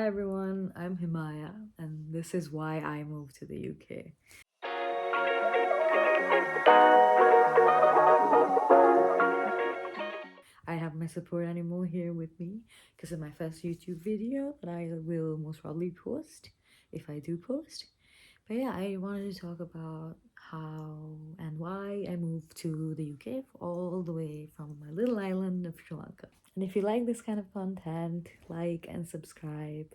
Hi everyone, I'm Himaya, and this is why I moved to the UK. I have my support animal here with me because of my first YouTube video that I will most probably post if I do post. But yeah, I wanted to talk about how and why I moved to the UK all the way from my little island of Sri Lanka. And if you like this kind of content, like and subscribe,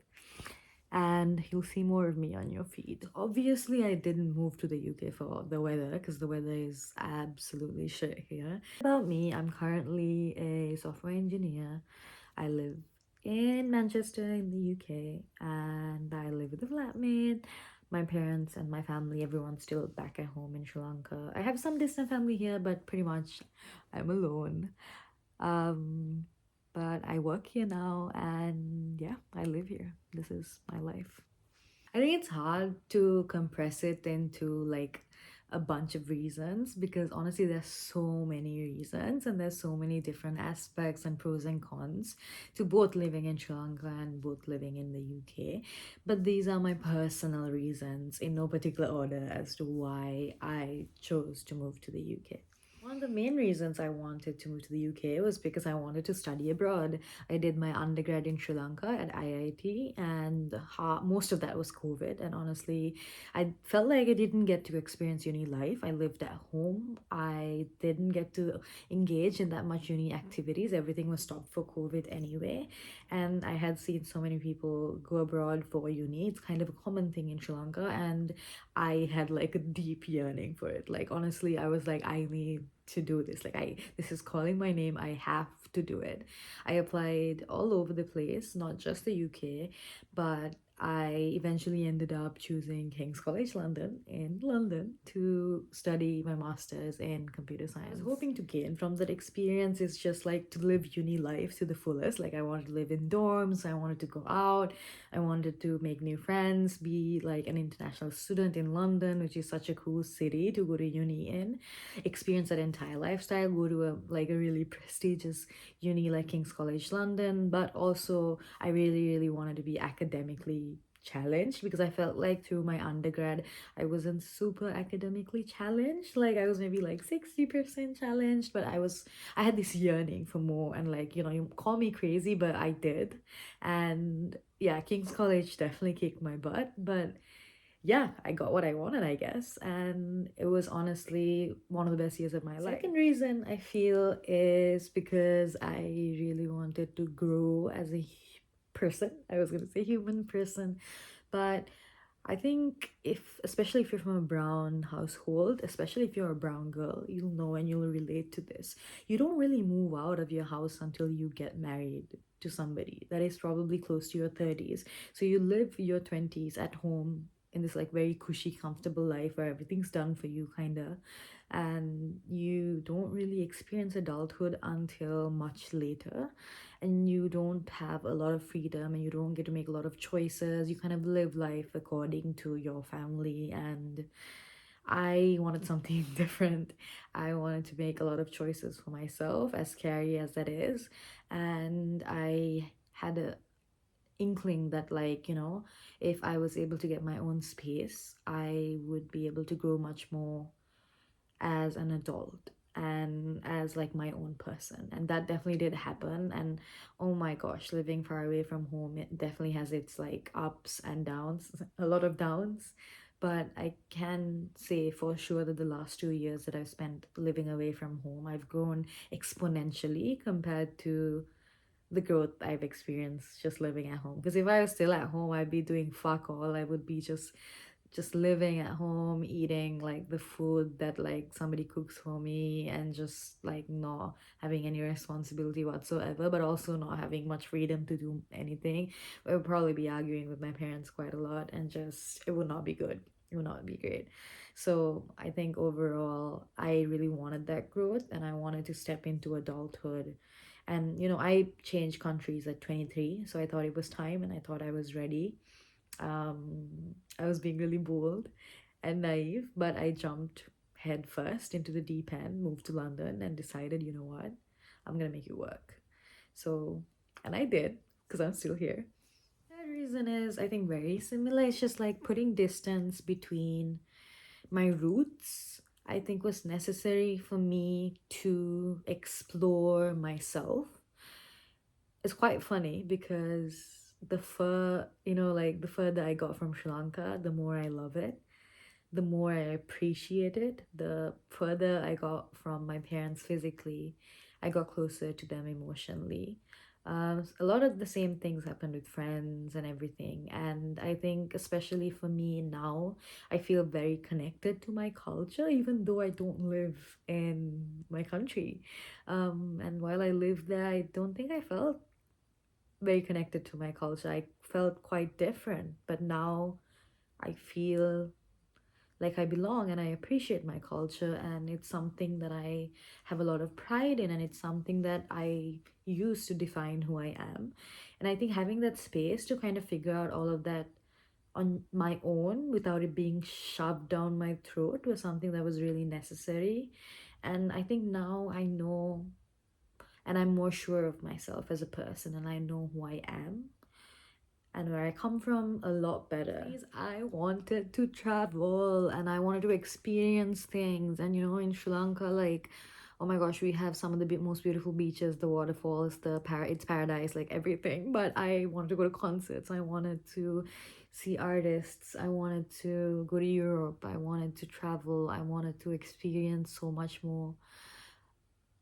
and you'll see more of me on your feed. Obviously, I didn't move to the UK for the weather because the weather is absolutely shit here. About me, I'm currently a software engineer. I live in Manchester in the UK and I live with a flatmate. My parents and my family, everyone's still back at home in Sri Lanka. I have some distant family here, but pretty much I'm alone. Um, but I work here now and yeah, I live here. This is my life. I think it's hard to compress it into like a bunch of reasons because honestly there's so many reasons and there's so many different aspects and pros and cons to both living in Sri Lanka and both living in the UK. But these are my personal reasons in no particular order as to why I chose to move to the UK. One of the main reasons I wanted to move to the UK was because I wanted to study abroad. I did my undergrad in Sri Lanka at IIT, and most of that was COVID. And honestly, I felt like I didn't get to experience uni life. I lived at home. I didn't get to engage in that much uni activities. Everything was stopped for COVID anyway. And I had seen so many people go abroad for uni. It's kind of a common thing in Sri Lanka. And I had like a deep yearning for it. Like, honestly, I was like, I need to do this. This is calling my name. I have to do it. I applied all over the place, not just the UK, but I eventually ended up choosing King's College London in London to study my master's in computer science. I was hoping to gain from that experience is just like to live uni life to the fullest. Like I wanted to live in dorms, I wanted to go out, I wanted to make new friends, be like an international student in London, which is such a cool city to go to uni in, experience that entire lifestyle, go to a really prestigious uni like King's College London, but also I really wanted to be academically challenged because I felt like through my undergrad I wasn't super academically challenged. Like I was maybe like 60% challenged, but I had this yearning for more, and like, you call me crazy, but I did. And yeah, King's College definitely kicked my butt, but yeah, I got what I wanted, I guess. And it was honestly one of the best years of my life. Second reason I feel is because I really wanted to grow as a person. I was going to say human person, but I think especially if you're from a brown household, especially if you're a brown girl, you'll know and you'll relate to this. You don't really move out of your house until you get married to somebody that is probably close to your 30s. So you live your 20s at home in this like very cushy, comfortable life where everything's done for you, kind of. And you don't really experience adulthood until much later, and you don't have a lot of freedom and you don't get to make a lot of choices. You kind of live life according to your family, and I wanted something different. I wanted to make a lot of choices for myself, as scary as that is. And I had a inkling that, like, if I was able to get my own space, I would be able to grow much more as an adult and as like my own person. And that definitely did happen. And oh my gosh, living far away from home, it definitely has its like ups and downs, a lot of downs. But I can say for sure that the last 2 years that I've spent living away from home, I've grown exponentially compared to the growth I've experienced just living at home. Because if I was still at home, I'd be doing fuck all. I would be just living at home, eating like the food that like somebody cooks for me, and just like not having any responsibility whatsoever, but also not having much freedom to do anything. I would probably be arguing with my parents quite a lot, and just it would not be good. It would not be great. So I think overall, I really wanted that growth and I wanted to step into adulthood. And I changed countries at 23, so I thought it was time and I thought I was ready. I was being really bold and naive, but I jumped head first into the deep end, moved to London, and decided, you know what, I'm gonna make it work. So, and I did, because I'm still here. Third reason is, I think, very similar. It's just like putting distance between my roots, I think, was necessary for me to explore myself. It's quite funny because like the fur that I got from Sri Lanka, the more I love it, the more I appreciate it. The further I got from my parents physically, I got closer to them emotionally. A lot of the same things happened with friends and everything. And I think, especially for me now, I feel very connected to my culture, even though I don't live in my country. And while I lived there, I don't think I felt very connected to my culture. I felt quite different. But now I feel like I belong and I appreciate my culture, and it's something that I have a lot of pride in, and it's something that I use to define who I am. And I think having that space to kind of figure out all of that on my own without it being shoved down my throat was something that was really necessary. And I think now I know, and I'm more sure of myself as a person, and I know who I am and where I come from a lot better. I wanted to travel and I wanted to experience things. And in Sri Lanka, like, oh my gosh, we have some of the most beautiful beaches, the waterfalls, it's paradise, like everything. But I wanted to go to concerts. I wanted to see artists. I wanted to go to Europe. I wanted to travel. I wanted to experience so much more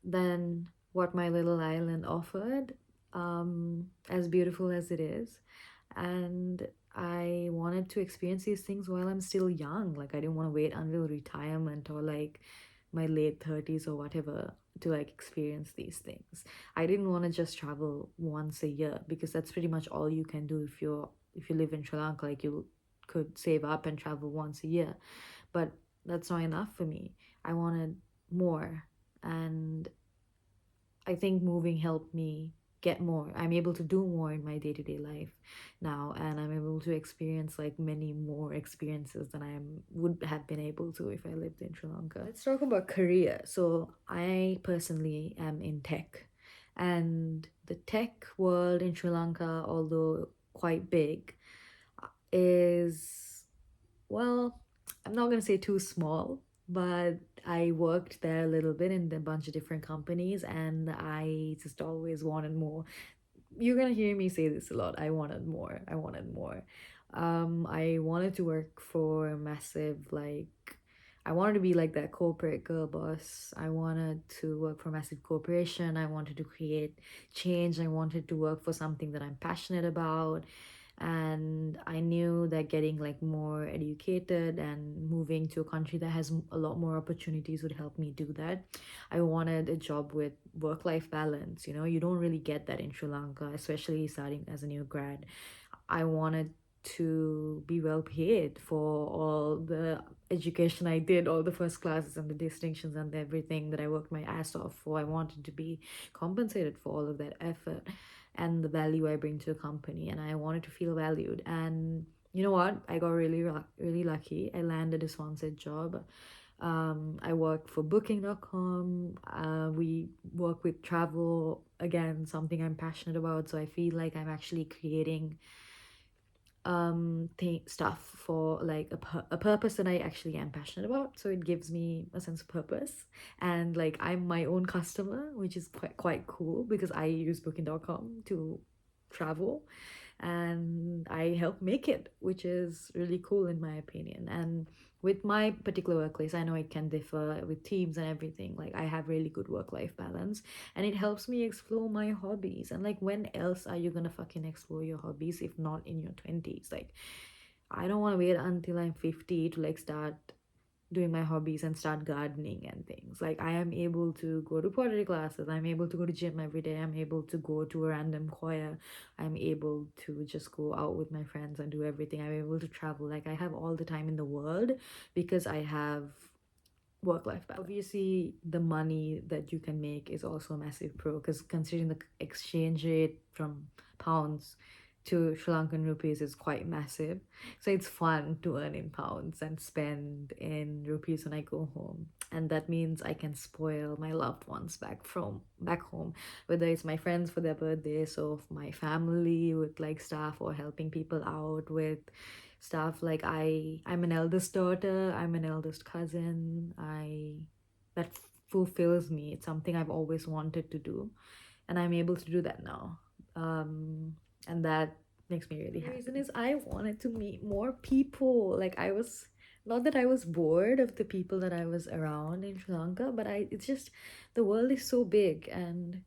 than what my little island offered, as beautiful as it is. And I wanted to experience these things while I'm still young. Like, I didn't want to wait until retirement or like my late 30s or whatever to like experience these things. I didn't want to just travel once a year, because that's pretty much all you can do if you live in Sri Lanka. Like, you could save up and travel once a year, but that's not enough for me. I wanted more. And I think moving helped me get more. I'm able to do more in my day-to-day life now, and I'm able to experience like many more experiences than would have been able to if I lived in Sri Lanka. Let's talk about career. So I personally am in tech, and the tech world in Sri Lanka, although quite big, is, well, I'm not gonna say too small, but I worked there a little bit in a bunch of different companies, and I just always wanted more. You're gonna hear me say this a lot. I wanted more. I wanted more. I wanted to work for a massive, like, I wanted to be like that corporate girl boss. I wanted to work for a massive corporation. I wanted to create change. I wanted to work for something that I'm passionate about. And I knew that getting like more educated and moving to a country that has a lot more opportunities would help me do that. I wanted a job with work-life balance. You don't really get that in Sri Lanka, especially starting as a new grad. I wanted to be well paid for all the education I did, all the first classes and the distinctions and everything that I worked my ass off for. I wanted to be compensated for all of that effort and the value I bring to the company, and I wanted to feel valued. And you know what? I got really lucky. I landed a sponsored job. I work for booking.com. We work with travel, again, something I'm passionate about. So I feel like I'm actually creating stuff for like a purpose that I actually am passionate about. So it gives me a sense of purpose, and like I'm my own customer, which is quite cool, because I use booking.com to travel and I help make it, which is really cool in my opinion. And with my particular workplace, I know it can differ with teams and everything. Like, I have really good work-life balance, and it helps me explore my hobbies. And like, when else are you gonna fucking explore your hobbies if not in your 20s? Like, I don't want to wait until I'm 50 to like start doing my hobbies and start gardening and things. Like, I am able to go to pottery classes, I'm able to go to gym every day, I'm able to go to a random choir, I'm able to just go out with my friends and do everything, I'm able to travel. Like, I have all the time in the world because I have work-life balance. Obviously, the money that you can make is also a massive pro, because considering the exchange rate from pounds to Sri Lankan rupees is quite massive. So it's fun to earn in pounds and spend in rupees when I go home. And that means I can spoil my loved ones back home, whether it's my friends for their birthdays or my family with like stuff or helping people out with stuff. Like I'm an eldest daughter, I'm an eldest cousin. I that fulfills me. It's something I've always wanted to do, and I'm able to do that now. And that makes me really happy. The reason is I wanted to meet more people. Like I was not that I was bored of the people that I was around in Sri Lanka, but it's just the world is so big, and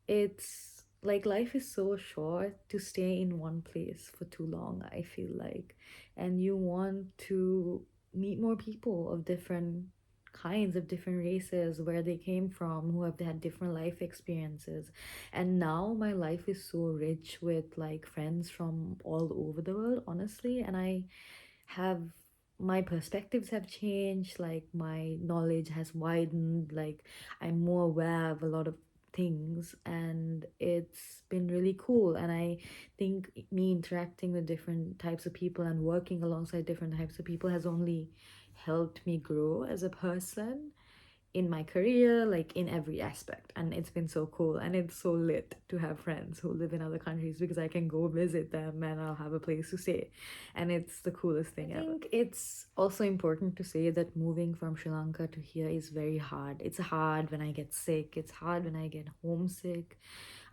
it's like life is so short to stay in one place for too long, I feel like. And you want to meet more people of different kinds, of different races, where they came from, who have had different life experiences. And now my life is so rich with like friends from all over the world, honestly. And I have my perspectives have changed, like my knowledge has widened, like I'm more aware of a lot of things, and it's been really cool. And I think me interacting with different types of people and working alongside different types of people has only helped me grow as a person in my career, like in every aspect. And it's been so cool, and it's so lit to have friends who live in other countries, because I can go visit them and I'll have a place to stay, and it's the coolest thing ever. I think it's also important to say that moving from Sri Lanka to here is very hard. It's hard when I get sick, it's hard when I get homesick.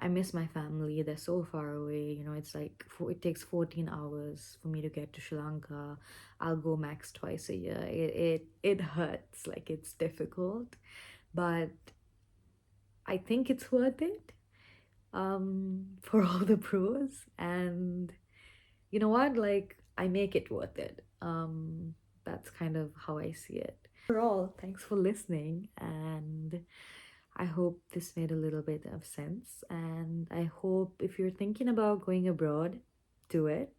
I miss my family, they're so far away. You know, it's like it takes 14 hours for me to get to Sri Lanka. I'll go max twice a year. It hurts, like it's difficult, but I think it's worth it for all the pros. And you know what? Like I make it worth it. That's kind of how I see it. Overall, thanks for listening, and I hope this made a little bit of sense. And I hope if you're thinking about going abroad, do it.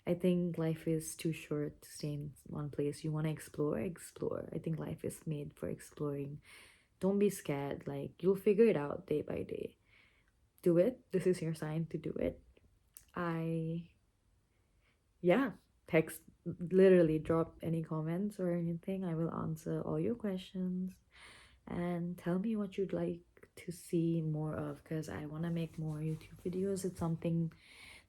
I think life is too short to stay in one place. You want to explore, explore. I think life is made for exploring. Don't be scared. Like, you'll figure it out day by day. Do it. This is your sign to do it. Yeah, text, literally drop any comments or anything. I will answer all your questions, and tell me what you'd like to see more of, because I want to make more YouTube videos. It's something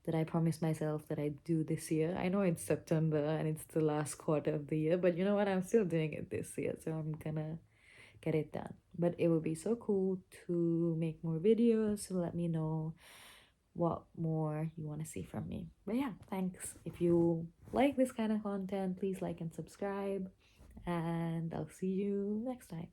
that I promised myself that I'd do this year. I know it's September and it's the last quarter of the year, but you know what? I'm still doing it this year, so I'm gonna get it done. But it would be so cool to make more videos, so let me know what more you want to see from me. But yeah, thanks. If you like this kind of content, please like and subscribe, and I'll see you next time.